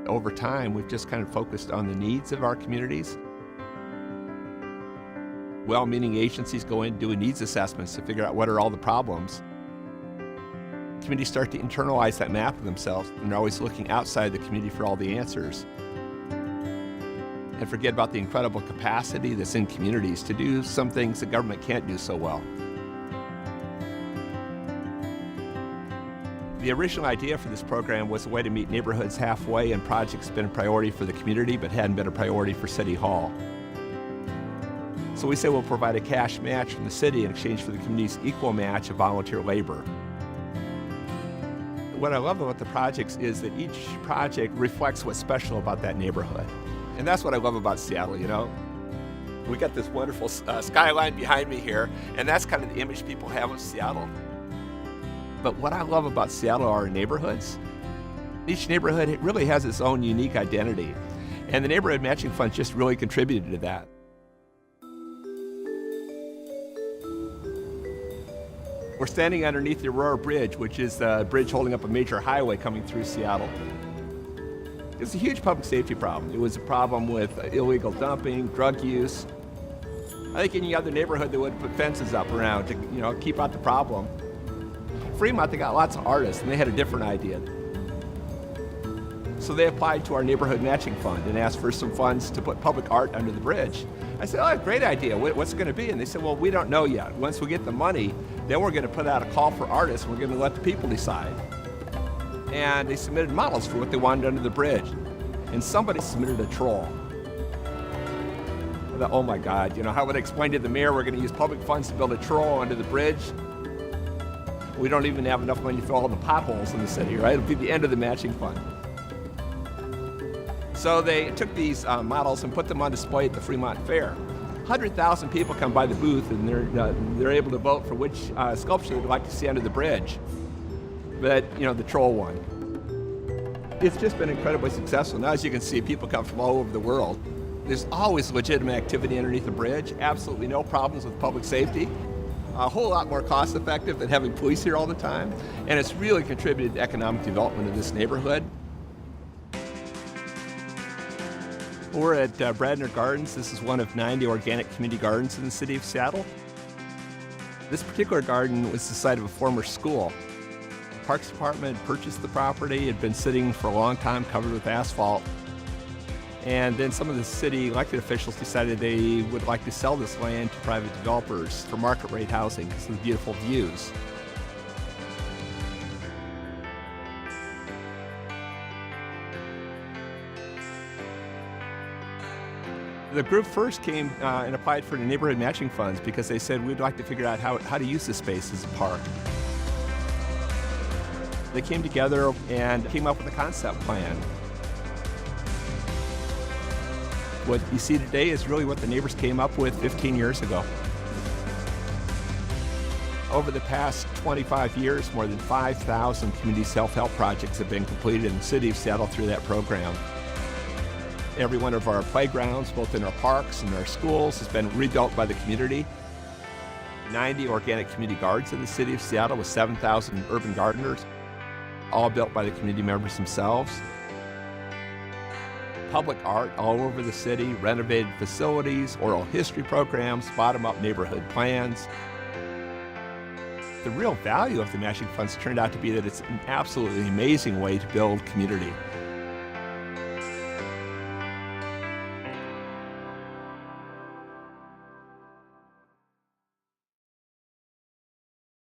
Over time, we've just kind of focused on the needs of our communities. Well-meaning agencies go in doing needs assessments to figure out what are all the problems. Communities start to internalize that map of themselves, and they're always looking outside the community for all the answers. And forget about the incredible capacity that's in communities to do some things the government can't do so well. The original idea for this program was a way to meet neighborhoods halfway, and projects have been a priority for the community but hadn't been a priority for City Hall. So we say we'll provide a cash match from the city in exchange for the community's equal match of volunteer labor. What I love about the projects is that each project reflects what's special about that neighborhood. And that's what I love about Seattle, you know. We got this wonderful skyline behind me here, and that's kind of the image people have of Seattle. But what I love about Seattle are our neighborhoods. Each neighborhood really has its own unique identity, and the Neighborhood Matching Fund just really contributed to that. We're standing underneath the Aurora Bridge, which is the bridge holding up a major highway coming through Seattle. It's a huge public safety problem. It was a problem with illegal dumping, drug use. I think any other neighborhood they would put fences up around to, keep out the problem. Fremont, they got lots of artists, and they had a different idea. So they applied to our Neighborhood Matching Fund and asked for some funds to put public art under the bridge. I said, oh, great idea. What's it going to be? And they said, well, we don't know yet. Once we get the money, then we're going to put out a call for artists, and we're going to let the people decide. And they submitted models for what they wanted under the bridge. And somebody submitted a troll. I thought, oh my God, how would I explain to the mayor we're going to use public funds to build a troll under the bridge? We don't even have enough money to fill all the potholes in the city, right? It'll be the end of the matching fund. So they took these models and put them on display at the Fremont Fair. 100,000 people come by the booth, and they're able to vote for which sculpture they'd like to see under the bridge. But, the troll won. It's just been incredibly successful. Now, as you can see, people come from all over the world. There's always legitimate activity underneath the bridge, absolutely no problems with public safety. A whole lot more cost effective than having police here all the time. And it's really contributed to economic development of this neighborhood. We're at Bradner Gardens. This is one of 90 organic community gardens in the city of Seattle. This particular garden was the site of a former school. The Parks Department purchased the property. It had been sitting for a long time, covered with asphalt. And then some of the city elected officials decided they would like to sell this land to private developers for market rate housing because of the beautiful views. The group first came and applied for the neighborhood matching funds because they said we'd like to figure out how to use this space as a park. They came together and came up with a concept plan. What you see today is really what the neighbors came up with 15 years ago. Over the past 25 years, more than 5,000 community self-help projects have been completed in the city of Seattle through that program. Every one of our playgrounds, both in our parks and our schools, has been rebuilt by the community. 90 organic community gardens in the city of Seattle with 7,000 urban gardeners, all built by the community members themselves. Public art all over the city, renovated facilities, oral history programs, bottom-up neighborhood plans. The real value of the matching funds turned out to be that it's an absolutely amazing way to build community.